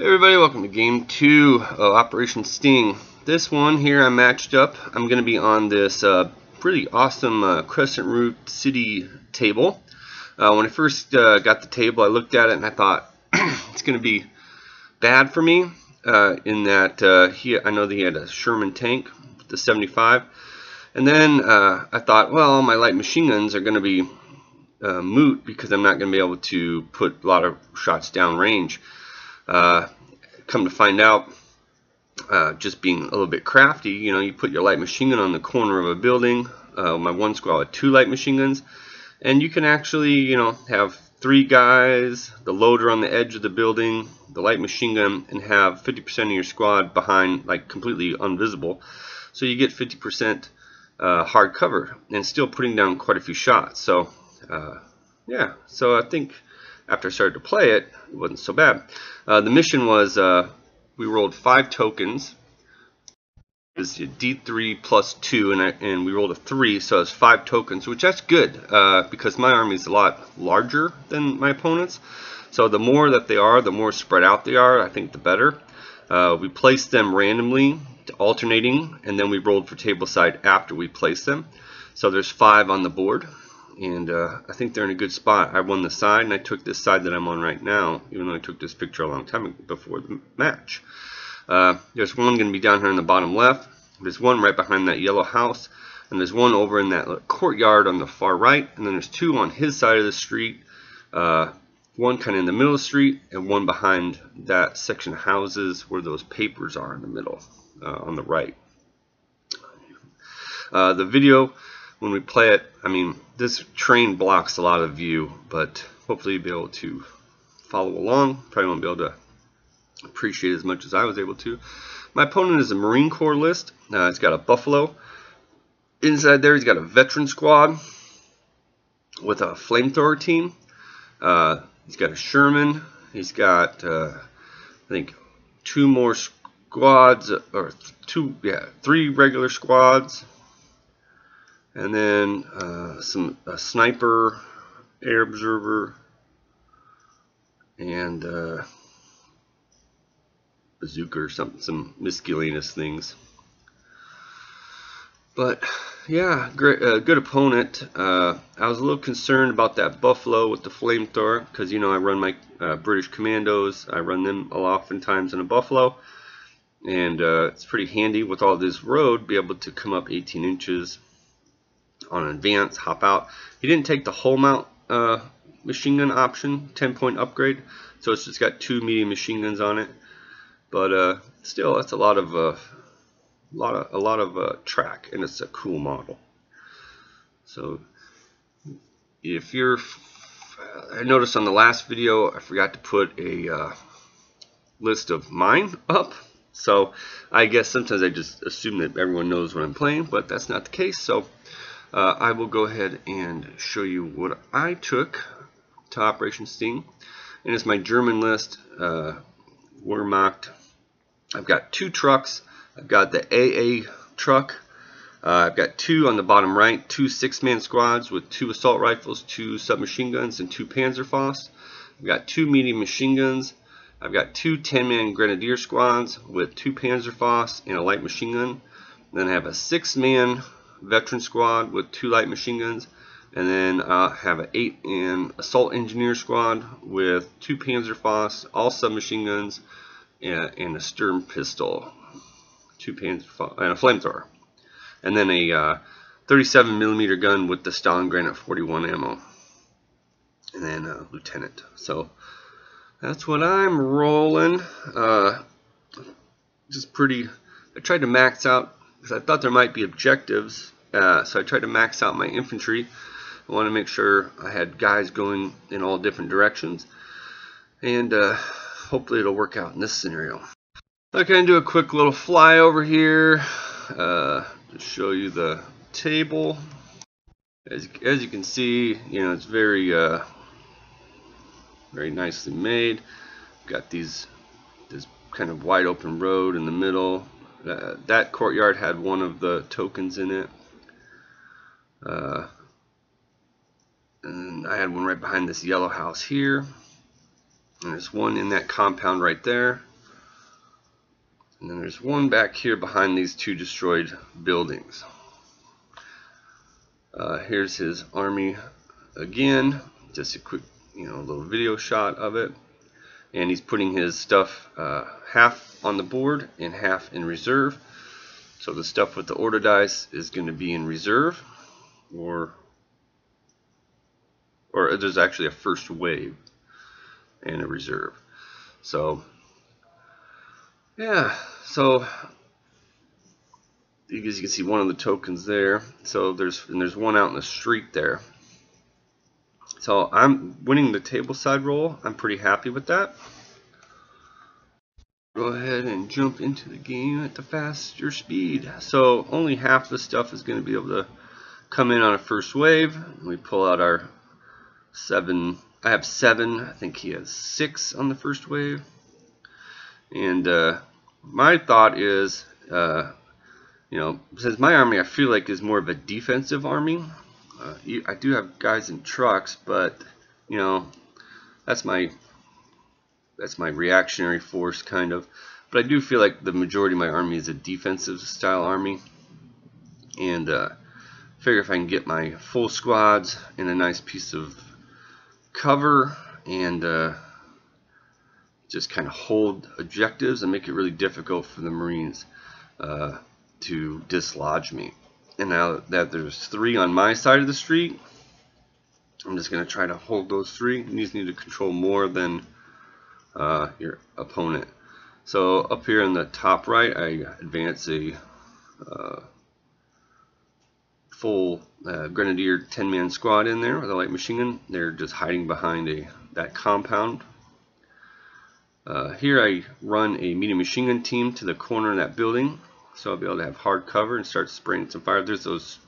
Hey everybody, welcome to game 2 of Operation Sting. This one here I matched up. I'm going to be on this pretty awesome Crescent Root City table. When I first got the table, I looked at it and I thought it's going to be bad for me in that I know that he had a Sherman tank, the 75. And then I thought, well, my light machine guns are going to be moot because I'm not going to be able to put a lot of shots down range. Come to find out, just being a little bit crafty, you put your light machine gun on the corner of a building. My one squad had 2 light machine guns, and you can actually, have 3 guys, the loader on the edge of the building, the light machine gun, and have 50% of your squad behind, like completely invisible. So you get 50% hard cover, and still putting down quite a few shots. So, yeah. So I think after I started to play it, it wasn't so bad. The mission was we rolled 5 tokens. It was D3 plus 2, and we rolled a 3, so it's 5 tokens, which that's good because my army is a lot larger than my opponent's. So the more that they are, the more spread out they are, I think the better. We placed them randomly, alternating, and then we rolled for table side after we placed them. So there's 5 on the board. And I think they're in a good spot. I won the side, and I took this side that I'm on right now, even though I took this picture a long time before the match. There's one going to be down here in the bottom left. There's one right behind that yellow house. And there's one over in that courtyard on the far right. And then there's 2 on his side of the street. One kind of in the middle of the street, and one behind that section of houses where those papers are in the middle, on the right. The video, when we play it, I mean, this train blocks a lot of view, but hopefully you'll be able to follow along. Probably won't be able to appreciate as much as I was able to. My opponent is a Marine Corps list. He's got a Buffalo. Inside there, he's got a veteran squad with a flamethrower team. He's got a Sherman. He's got, I think, 2 more squads, or 3 regular squads. And then a sniper, air observer, and bazooka or something, some miscellaneous things. But yeah, great, good opponent. I was a little concerned about that Buffalo with the flamethrower because I run my British Commandos. I run them oftentimes in a Buffalo, and it's pretty handy with all this road, be able to come up 18 inches. On advance, hop out. He didn't take the whole mount machine gun option, 10-point upgrade, so it's just got 2 medium machine guns on it. But still, that's a lot of track, and it's a cool model. So if you're, I noticed on the last video I forgot to put a list of mine up. So I guess sometimes I just assume that everyone knows what I'm playing, but that's not the case. So I will go ahead and show you what I took to Operation Sting. And it's my German list, Wehrmacht. I've got 2 trucks. I've got the AA truck. I've got 2 on the bottom right, 2 6-man squads with 2 assault rifles, 2 submachine guns, and 2 Panzerfaust. I've got 2 medium machine guns. I've got 2 10-man grenadier squads with 2 Panzerfaust and a light machine gun. And then I have a 6-man veteran squad with 2 light machine guns, and then I have an 8-man assault engineer squad with 2 Panzerfaust, all submachine guns, and a Sturm pistol, 2 Panzerfaust, and a flamethrower, and then a 37mm gun with the Stalingrad 41 ammo, and then a lieutenant. So that's what I'm rolling. Just pretty. I tried to max out because I thought there might be objectives. So I tried to max out my infantry. I want to make sure I had guys going in all different directions, and hopefully it'll work out in this scenario. I'm going to do a quick little flyover here to show you the table. As you can see, it's very very nicely made. Got this kind of wide open road in the middle. That courtyard had one of the tokens in it. And I had one right behind this yellow house here. And there's one in that compound right there. And then there's one back here behind these two destroyed buildings. Here's his army again. Just a quick, little video shot of it. And he's putting his stuff half on the board and half in reserve. So the stuff with the order dice is going to be in reserve, or there's actually a first wave and a reserve. So yeah, so as you can see one of the tokens there. So there's one out in the street there. So I'm winning the table side roll. I'm pretty happy with that. Go ahead and jump into the game at the faster speed. So only half the stuff is going to be able to come in on a first wave. We pull out our 7. I have 7. I think he has 6 on the first wave. And my thought is, since my army I feel like is more of a defensive army. I do have guys in trucks, but that's my reactionary force kind of. But I do feel like the majority of my army is a defensive style army, and figure if I can get my full squads in a nice piece of cover and just kind of hold objectives and make it really difficult for the Marines to dislodge me. And now that there's 3 on my side of the street, I'm just going to try to hold those 3. You just need to control more than your opponent. So up here in the top right, I advance a full Grenadier 10-man squad in there with a light machine gun. They're just hiding behind that compound. Here I run a medium machine gun team to the corner of that building, so I'll be able to have hard cover and start spraying some fire. There's those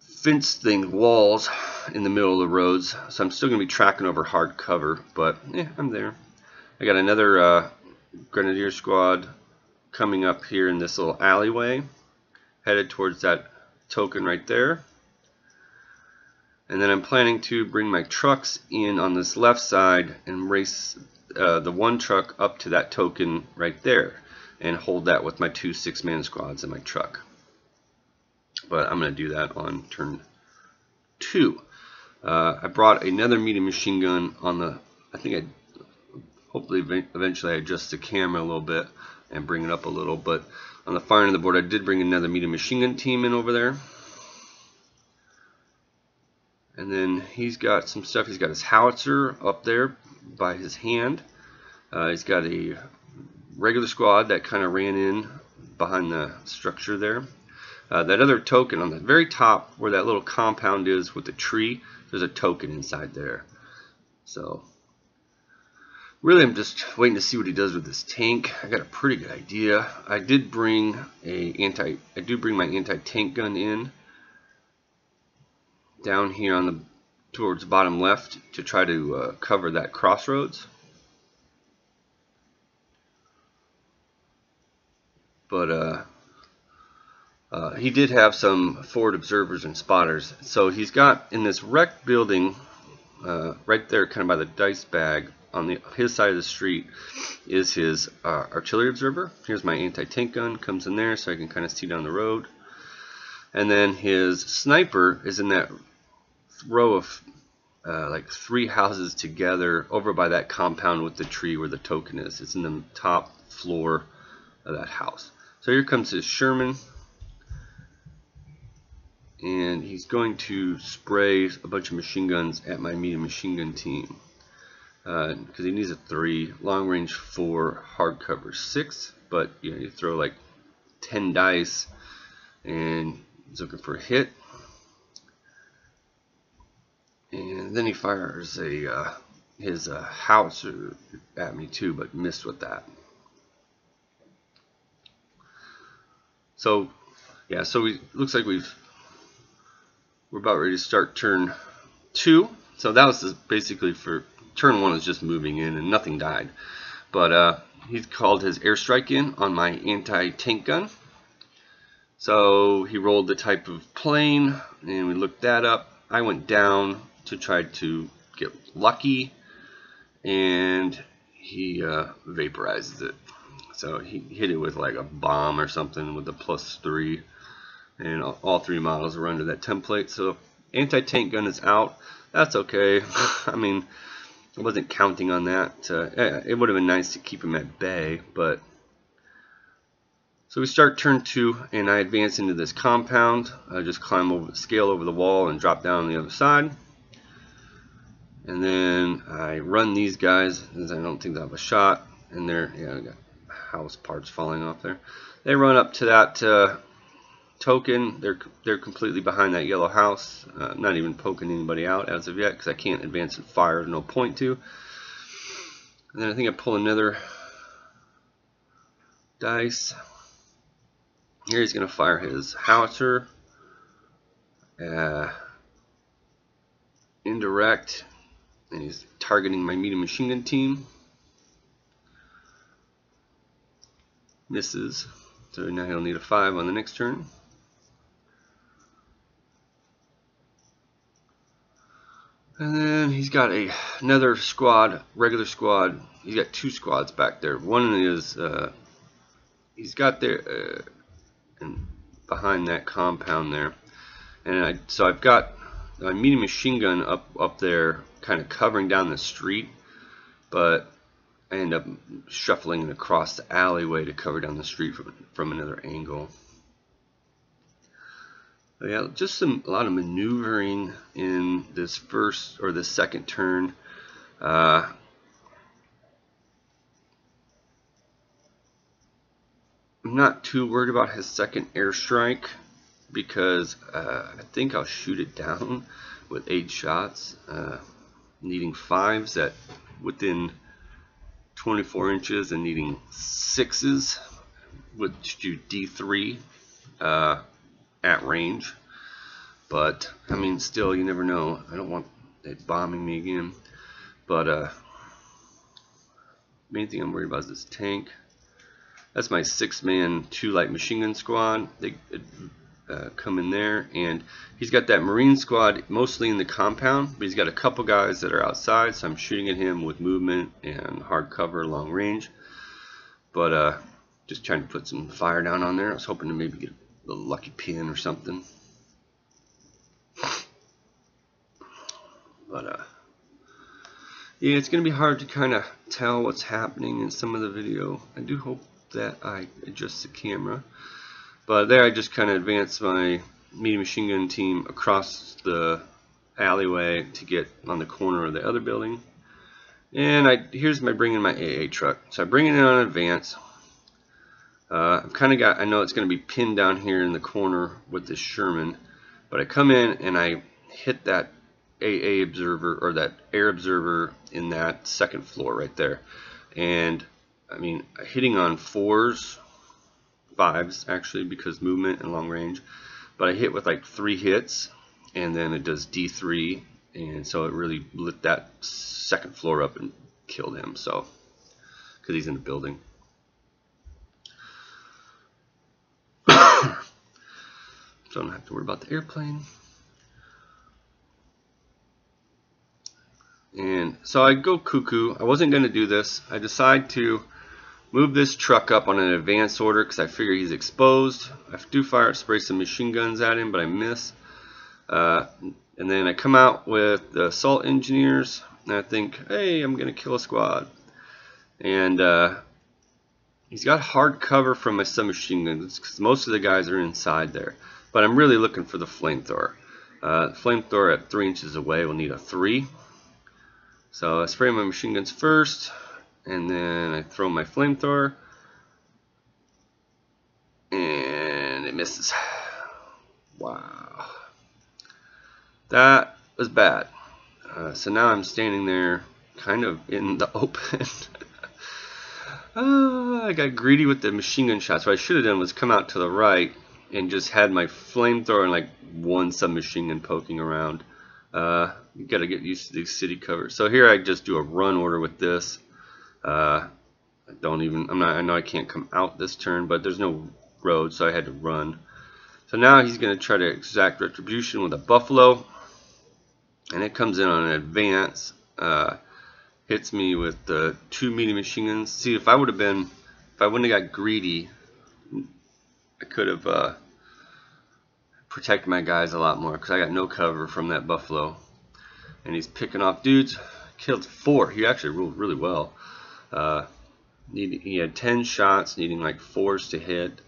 fence thing walls in the middle of the roads, so I'm still going to be tracking over hard cover, but I'm there. I got another Grenadier squad coming up here in this little alleyway, headed towards that token right there. And then I'm planning to bring my trucks in on this left side and race the one truck up to that token right there and hold that with my 2 6-man squads and my truck. But I'm going to do that on turn 2. I brought another medium machine gun on the, hopefully eventually I adjust the camera a little bit and bring it up a little, but on the far end of the board I did bring another medium machine gun team in over there. And then he's got some stuff. He's got his howitzer up there by his hand. He's got a regular squad that kind of ran in behind the structure there. That other token on the very top where that little compound is with the tree, there's a token inside there. So really I'm just waiting to see what he does with this tank. I got a pretty good idea. I do bring my anti-tank gun in down here on towards the bottom left to try to cover that crossroads. But he did have some forward observers and spotters. So he's got in this wrecked building right there kind of by the dice bag on his side of the street is his artillery observer. Here's my anti-tank gun, comes in there so I can kind of see down the road. And then his sniper is in that row of like 3 houses together over by that compound with the tree where the token is. It's in the top floor of that house. So here comes his Sherman, and he's going to spray a bunch of machine guns at my medium machine gun team because he needs a 3, long range 4, hard cover 6, but you throw like 10 dice and he's looking for a hit. And then he fires his howitzer at me too, but missed with that. So yeah, so looks like we're about ready to start turn 2. So that was basically for turn 1 is just moving in and nothing died. But he called his airstrike in on my anti-tank gun. So he rolled the type of plane and we looked that up. I went down to try to get lucky, and he vaporizes it. So he hit it with like a bomb or something with a +3, and all 3 models are under that template. So anti-tank gun is out. That's okay. I mean, I wasn't counting on that. It would have been nice to keep him at bay, but so we start turn 2, and I advance into this compound. I just climb over, scale over the wall, and drop down on the other side. And then I run these guys, as I don't think they'll have a shot. And they're, yeah, I got house parts falling off there. They run up to that token. They're completely behind that yellow house. I'm not even poking anybody out as of yet because I can't advance and fire. There's no point to. And then I think I pull another dice. Here he's going to fire his howitzer. Indirect. And he's targeting my medium machine gun team. Misses. So now he'll need a 5 on the next turn. And then he's got another squad, regular squad. He's got 2 squads back there. One is he's got there and behind that compound there. And so I've got my medium machine gun up there, kind of covering down the street, but I end up shuffling it across the alleyway to cover down the street from another angle. But yeah, just a lot of maneuvering in this first or this second turn. I'm not too worried about his second airstrike because I think I'll shoot it down with 8 shots, needing 5s at within 24 inches and needing 6s, which do D3 at range. But I mean, still, you never know. I don't want it bombing me again. But main thing I'm worried about is this tank. That's my 6-man 2 light machine gun squad. They come in there, and he's got that Marine squad mostly in the compound, but he's got a couple guys that are outside, so I'm shooting at him with movement and hard cover, long range. But just trying to put some fire down on there. I was hoping to maybe get a little lucky pin or something. But yeah, it's going to be hard to kind of tell what's happening in some of the video. I do hope that I adjust the camera. But there I just kind of advanced my medium machine gun team across the alleyway to get on the corner of the other building. And here's my bringing my AA truck. So I bring it in on advance. I've kind of got, I know it's going to be pinned down here in the corner with this Sherman, but I come in and I hit that AA observer, or that air observer, in that second floor right there. And I mean, hitting on 4s, 5s actually, because movement and long range, but I hit with like 3 hits, and then it does D3, and so it really lit that second floor up and killed him. So because he's in the building. So I don't have to worry about the airplane. And so I go cuckoo. I wasn't going to do this. I decide to move this truck up on an advance order because I figure he's exposed. I do spray some machine guns at him, but I miss. And then I come out with the assault engineers, and I think, hey, I'm going to kill a squad. And he's got hard cover from my submachine guns because most of the guys are inside there. But I'm really looking for the flamethrower. Flamethrower at 3 inches away will need a 3. So I spray my machine guns first, and then I throw my flamethrower, and it misses. Wow. That was bad. So now I'm standing there kind of in the open. I got greedy with the machine gun shots. What I should have done was come out to the right and just had my flamethrower and like 1 submachine gun poking around. You gotta get used to these city covers. So here I just do a run order with this. I know I can't come out this turn, but there's no road, so I had to run. So now he's gonna try to exact retribution with a buffalo, and it comes in on an advance. hits me with the 2 medium machine guns. See, if I wouldn't have got greedy, I could have protected my guys a lot more, because I got no cover from that buffalo. And he's picking off dudes. Killed 4. He actually ruled really well. He had 10 shots, needing like 4s to hit,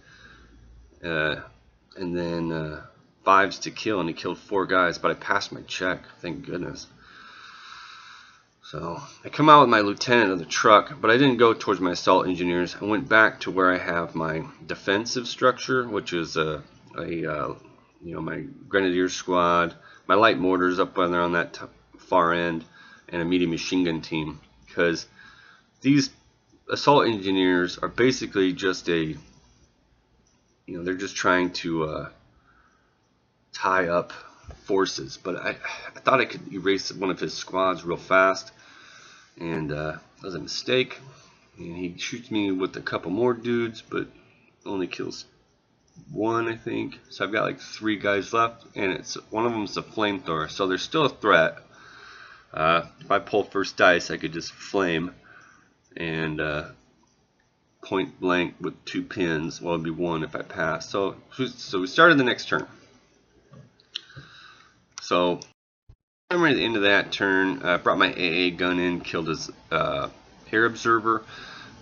and then 5s to kill, and he killed 4 guys. But I passed my check, thank goodness. So I come out with my lieutenant of the truck, but I didn't go towards my assault engineers. I went back to where I have my defensive structure, which is my grenadier squad, my light mortars up there on that far end, and a medium machine gun team, because these assault engineers are basically just they're just trying to tie up forces. But I thought I could erase one of his squads real fast, and that was a mistake. And he shoots me with a couple more dudes, but only kills 1, I think. So I've got like 3 guys left, and one of them's a flamethrower, so there's still a threat. If I pull first dice, I could just flame and point blank with 2 pins. Well, it'd be 1 if I pass. So we started the next turn. So I'm right at the end of that turn. I brought my AA gun in, killed his air observer,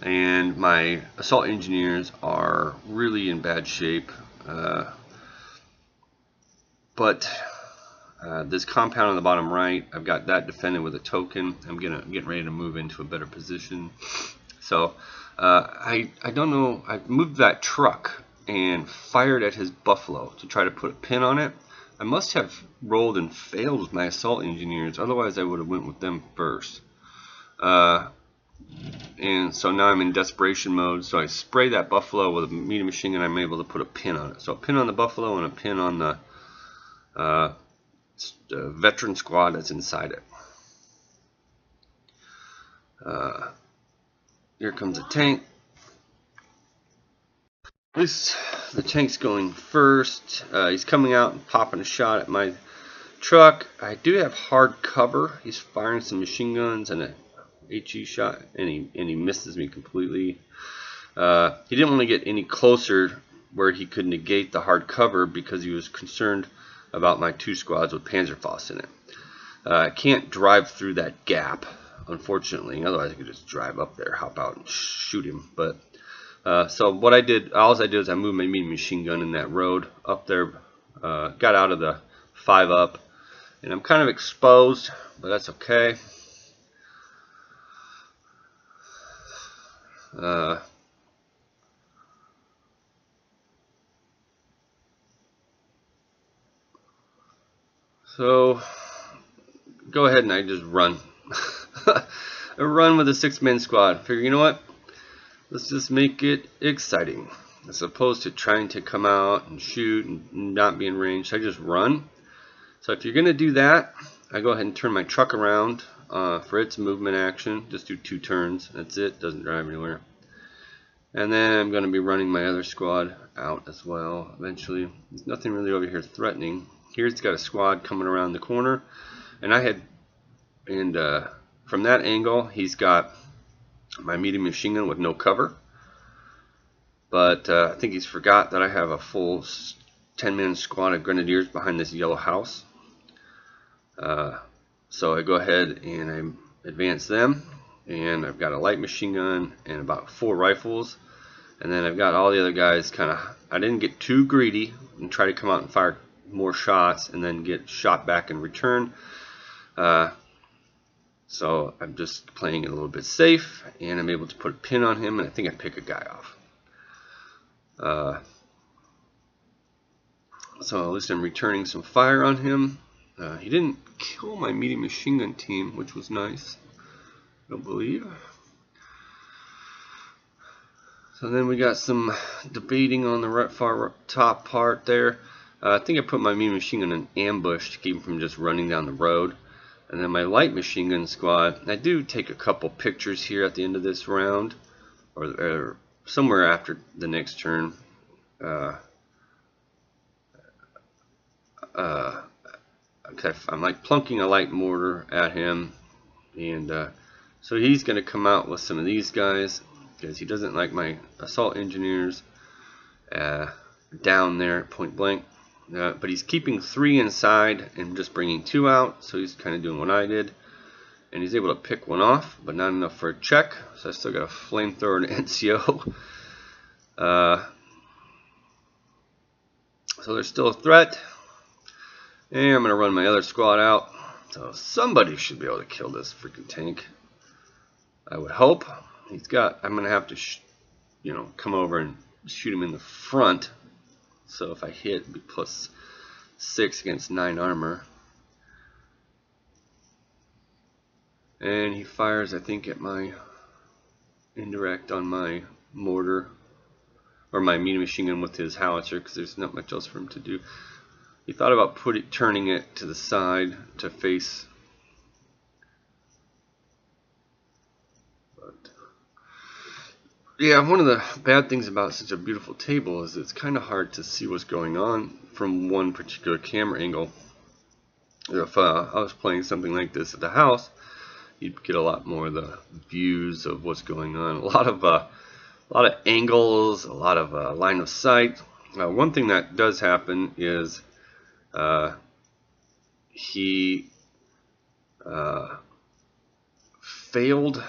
and my assault engineers are really in bad shape. But this compound on the bottom right, I've got that defended with a token. I'm getting ready to move into a better position. So I don't know. I moved that truck and fired at his buffalo to try to put a pin on it. I must have rolled and failed with my assault engineers. Otherwise, I would have went with them first. And so now I'm in desperation mode. So I spray that buffalo with a medium machine gun. I'm able to put a pin on it. So a pin on the buffalo and a pin on the veteran squad that's inside it. Here comes a tank. The tank's going first. He's coming out and popping a shot at my truck. I do have hard cover. He's firing some machine guns and a HE shot, and he misses me completely. He didn't want to get any closer where he could negate the hard cover because he was concerned about my 2 squads with Panzerfaust in it. I can't drive through that gap, unfortunately. Otherwise, I could just drive up there, hop out, and shoot him. But so what I did, all I did is I moved my medium machine gun in that road up there, got out of the 5-up, and I'm kind of exposed, but that's okay. So go ahead and I just run. I run with a 6-man squad. Figure, you know what? Let's just make it exciting, as opposed to trying to come out and shoot and not be in range. I just run. So if you're gonna do that, I go ahead and turn my truck around for its movement action. Just do 2 turns. That's it. Doesn't drive anywhere. And then I'm going to be running my other squad out as well eventually. There's nothing really over here threatening. Here's got a squad coming around the corner, and from that angle he's got my medium machine gun with no cover. But I think he's forgot that I have a full 10-man squad of grenadiers behind this yellow house. So I go ahead and I advance them, and I've got a light machine gun and about 4 rifles, and then I've got all the other guys I didn't get too greedy and try to come out and fire more shots and then get shot back in return. So I'm just playing it a little bit safe, and I'm able to put a pin on him, and I think I pick a guy off. So at least I'm returning some fire on him. He didn't kill my medium machine gun team, which was nice, I don't believe. So then we got some debating on the far top part there. I think I put my medium machine gun in ambush to keep him from just running down the road. And then my light machine gun squad, I do take a couple pictures here at the end of this round, or somewhere after the next turn. I'm like plunking a light mortar at him, and So he's going to come out with some of these guys because he doesn't like my assault engineers down there at point blank. But he's keeping 3 inside and just bringing 2 out, so he's kind of doing what I did. And he's able to pick 1 off, but not enough for a check, so I still got a flamethrower and NCO. So there's still a threat. And I'm going to run my other squad out. So somebody should be able to kill this freaking tank. I would hope. I'm going to have to, come over and shoot him in the front. So if I hit, it'd be +6 against 9 armor. And he fires, I think, at my indirect on my mortar. Or my medium machine gun with his howitzer, because there's not much else for him to do. He thought about turning it to the side to face. But yeah, one of the bad things about such a beautiful table is it's kind of hard to see what's going on from one particular camera angle. If I was playing something like this at the house, you'd get a lot more of the views of what's going on. A lot of angles, a lot of line of sight. One thing that does happen is he failed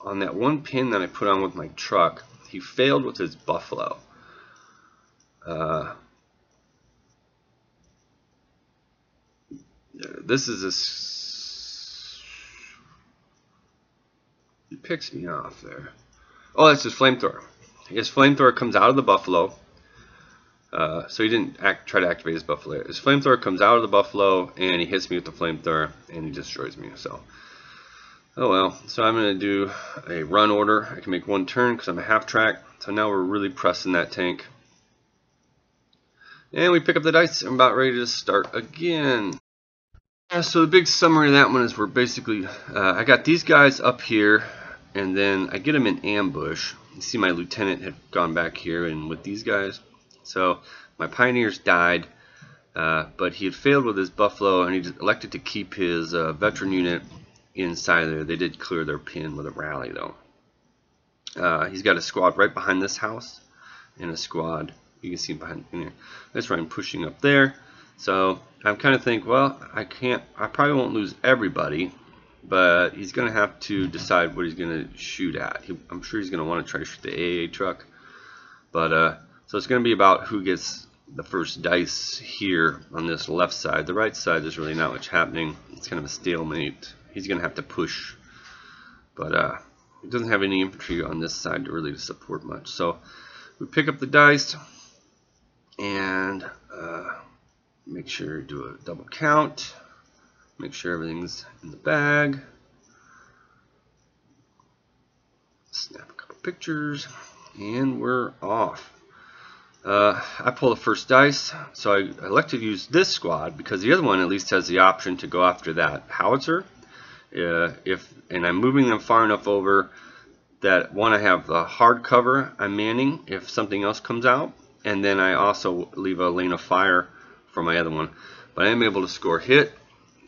on that one pin that I put on with my truck. He failed with his buffalo. This is he picks me off there. Oh, that's his flamethrower. His flamethrower comes out of the buffalo. So he didn't try to activate his buffalo. His flamethrower comes out of the buffalo, and he hits me with the flamethrower, and he destroys me. So, oh well. So I'm going to do a run order. I can make 1 turn because I'm a half track. So now we're really pressing that tank. And we pick up the dice. I'm about ready to start again. So the big summary of that one is we're basically, I got these guys up here, and then I get them in ambush. You see my lieutenant had gone back here and with these guys. So my pioneers died, but he had failed with his buffalo, and he elected to keep his veteran unit inside there. They did clear their pin with a rally though. He's got a squad right behind this house, and a squad, you can see him behind in here. That's where I'm pushing up there. So I'm kind of think, well, I probably won't lose everybody, but he's going to have to decide what he's going to shoot at. I'm sure he's going to want to try to shoot the AA truck. But so it's going to be about who gets the first dice here on this left side. The right side, there's really not much happening. It's kind of a stalemate. He's going to have to push. But he doesn't have any infantry on this side to really support much. So we pick up the dice and make sure to do a double count. Make sure everything's in the bag. Snap a couple pictures, and we're off. I pull the first dice, so I elect to use this squad because the other one at least has the option to go after that howitzer. And I'm moving them far enough over that one, I have the hard cover I'm manning if something else comes out, and then I also leave a lane of fire for my other one. But I am able to score hit,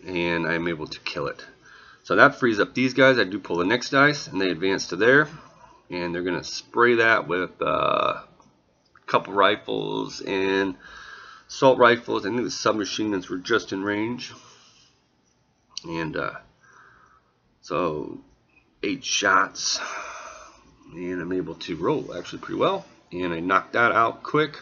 and I'm able to kill it. So that frees up these guys. I do pull the next dice, and they advance to there, and they're going to spray that with a couple rifles and assault rifles. I think the submachine guns were just in range, and so 8 shots, and I'm able to roll actually pretty well, and I knocked that out quick.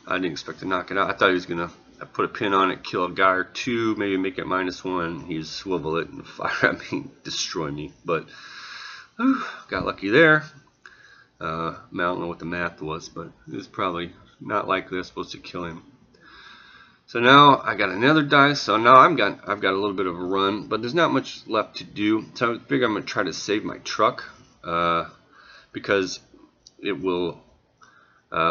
I didn't expect to knock it out. I thought he was gonna put a pin on it, kill a guy or 2, maybe make it -1. He'd swivel it and fire at me, destroy me. But whew, got lucky there. I don't know what the math was, but it was probably not likely I was supposed to kill him. So now I got another dice. So now I've got a little bit of a run, but there's not much left to do. So I figure I'm gonna try to save my truck because it will.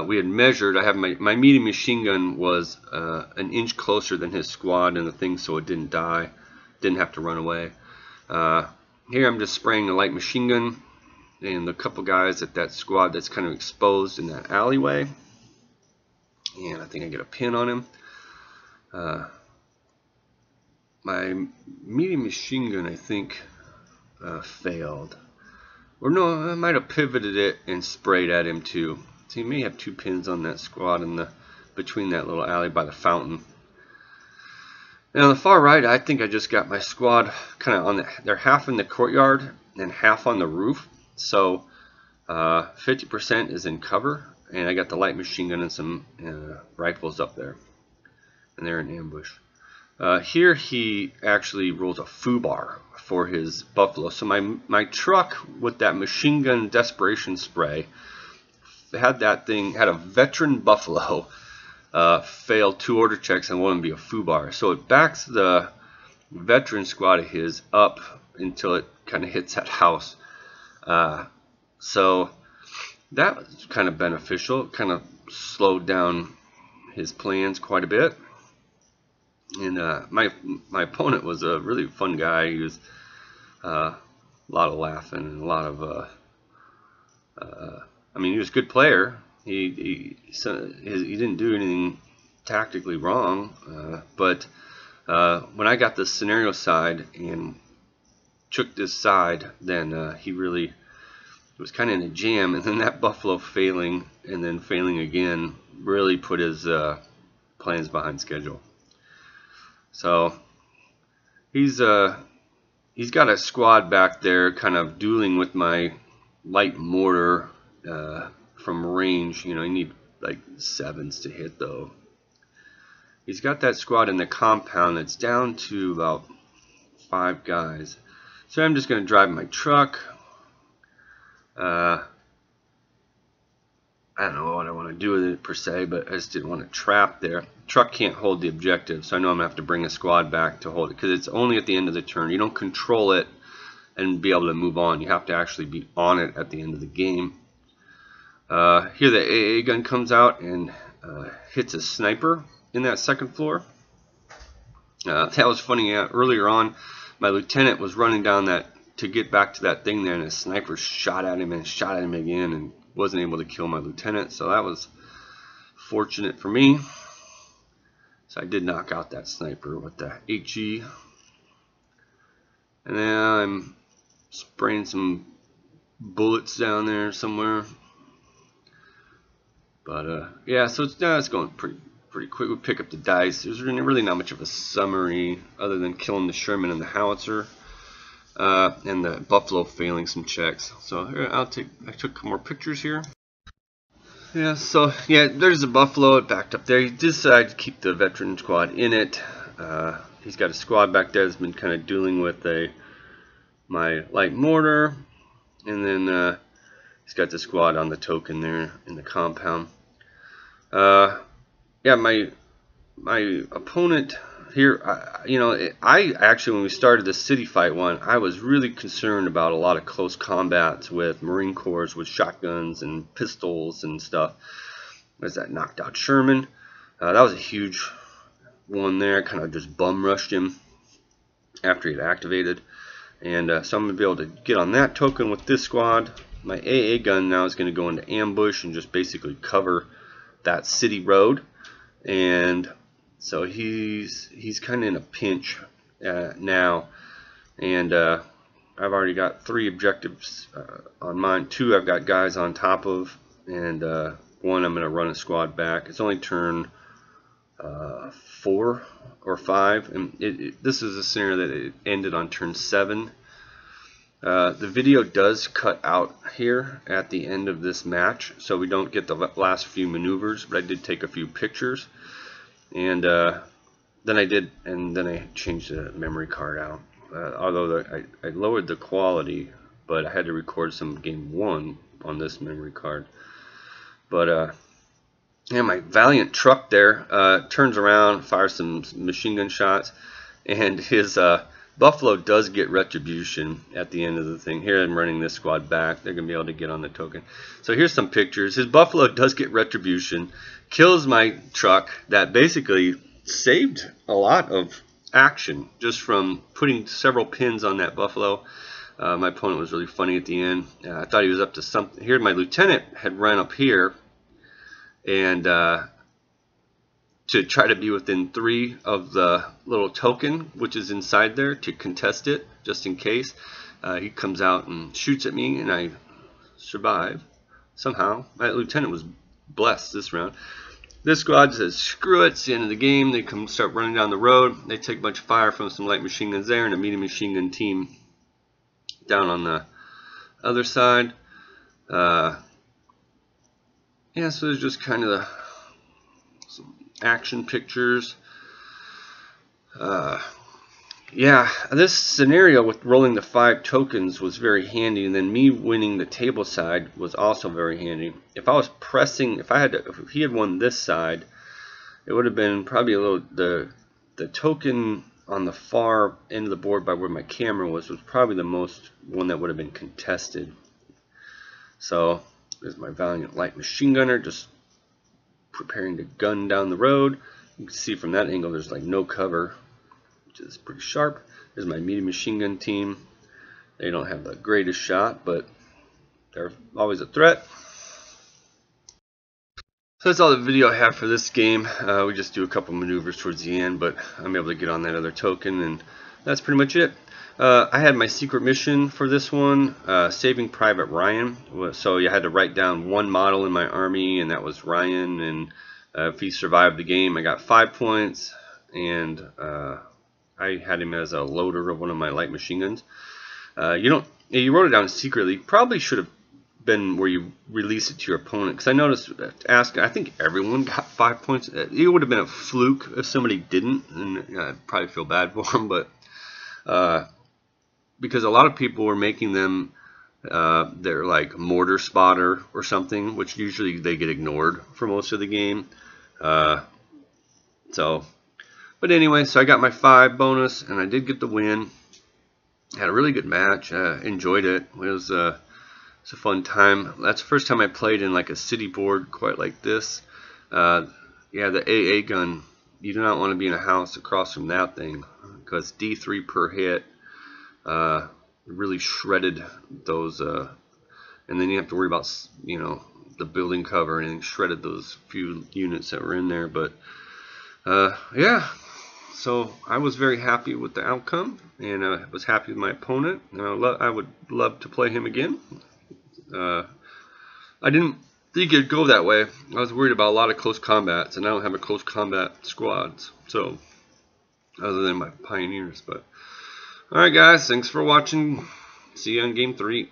We had measured. I have my medium machine gun was an inch closer than his squad and the thing, so it didn't die, didn't have to run away. Here I'm just spraying a light machine gun and a couple guys at that squad that's kind of exposed in that alleyway, and I think I get a pin on him. My medium machine gun, I think failed. Or no, I might have pivoted it and sprayed at him too. So he may have 2 pins on that squad in the between that little alley by the fountain. And on the far right, I think I just got my squad kind of on they're half in the courtyard and half on the roof. So 50% is in cover, and I got the light machine gun and some rifles up there, and they're in ambush. Here he actually rolls a foobar for his buffalo. So my truck with that machine gun desperation spray had a veteran buffalo fail 2 order checks and wouldn't be a foobar. So it backs the veteran squad of his up until it kind of hits that house. So that was kind of beneficial. It kind of slowed down his plans quite a bit. And my opponent was a really fun guy. He was a lot of laughing and a lot of I mean, he was a good player. He didn't do anything tactically wrong, but when I got the scenario side and took this side, then he really was kind of in a jam, and then that buffalo failing and then failing again really put his plans behind schedule. So he's got a squad back there kind of dueling with my light mortar from range. You know, you need like 7s to hit though. He's got that squad in the compound that's down to about 5 guys. So I'm just going to drive my truck. I don't know what I want to do with it per se, but I just didn't want to trap there. Truck can't hold the objective, so I know I'm going to have to bring a squad back to hold it, because it's only at the end of the turn. You don't control it and be able to move on. You have to actually be on it at the end of the game. Here the AA gun comes out and hits a sniper in that second floor. That was funny. Earlier on, my lieutenant was running down that to get back to that thing there, and a sniper shot at him and shot at him again and wasn't able to kill my lieutenant. So that was fortunate for me. So I did knock out that sniper with the HE. And then I'm spraying some bullets down there somewhere. But yeah, so it's going pretty quick. We pick up the dice. There's really not much of a summary other than killing the Sherman and the howitzer, and the buffalo failing some checks. So here, I took more pictures here. Yeah, so yeah, there's a buffalo. It backed up there. He decided to keep the veteran squad in it. He's got a squad back there that's been kind of dueling with my light mortar, and then he's got the squad on the token there in the compound. Yeah, my opponent here, I actually, when we started the city fight one, I was really concerned about a lot of close combats with Marine Corps with shotguns and pistols and stuff. As that knocked out Sherman, that was a huge one there. Kind of just bum rushed him after he'd activated, and so I'm gonna be able to get on that token with this squad. My AA gun now is going to go into ambush and just basically cover that city road. And so he's kind of in a pinch now, and I've already got 3 objectives on mine. 2 I've got guys on top of, and 1 I'm going to run a squad back. It's only turn 4 or 5, and this is a scenario that it ended on turn 7. The video does cut out here at the end of this match, so we don't get the last few maneuvers, but I did take a few pictures, and then I changed the memory card out. Although I lowered the quality, but I had to record some game 1 on this memory card. But yeah, my valiant truck there turns around, fires some machine gun shots, and his buffalo does get retribution at the end of the thing. Here I'm running this squad back. They're going to be able to get on the token. So here's some pictures. His buffalo does get retribution, kills my truck that basically saved a lot of action just from putting several pins on that buffalo. My opponent was really funny at the end. I thought he was up to something. Here my lieutenant had run up here, and to try to be within 3 of the little token which is inside there to contest it, just in case. He comes out and shoots at me, and I survive somehow. My lieutenant was blessed this round. This squad says, screw it, it's the end of the game. They come start running down the road. They take a bunch of fire from some light machine guns there and a medium machine gun team down on the other side. Yeah, so there's just kind of some action pictures. Yeah, this scenario with rolling the 5 tokens was very handy, and then me winning the table side was also very handy. If I was pressing, if he had won this side, it would have been probably a little, the token on the far end of the board by where my camera was probably the most one that would have been contested. So there's my valiant light machine gunner just preparing to gun down the road. You can see from that angle there's like no cover, which is pretty sharp. There's my medium machine gun team. They don't have the greatest shot, but they're always a threat. So that's all the video I have for this game. We just do a couple maneuvers towards the end, but I'm able to get on that other token, and that's pretty much it. I had my secret mission for this one, Saving Private Ryan. So you had to write down one model in my army, and that was Ryan, and if he survived the game, I got 5 points, and I had him as a loader of one of my light machine guns. You wrote it down secretly. Probably should have been where you release it to your opponent, because I noticed, I think everyone got 5 points. It would have been a fluke if somebody didn't, and I'd probably feel bad for them, but because a lot of people were making them they're like mortar spotter or something, which usually they get ignored for most of the game. But anyway, so I got my 5 bonus, and I did get the win. Had a really good match. Enjoyed it. It was a fun time. That's the first time I played in like a city board quite like this. Yeah, the AA gun. You do not want to be in a house across from that thing, because D3 per hit. Really shredded those. And then you have to worry about, you know, the building cover, and shredded those few units that were in there. But yeah. So I was very happy with the outcome, and I was happy with my opponent, and I would love to play him again. I didn't think it'd go that way. I was worried about a lot of close combats, and I don't have a close combat squads, so other than my pioneers. But alright guys, thanks for watching. See you on game 3.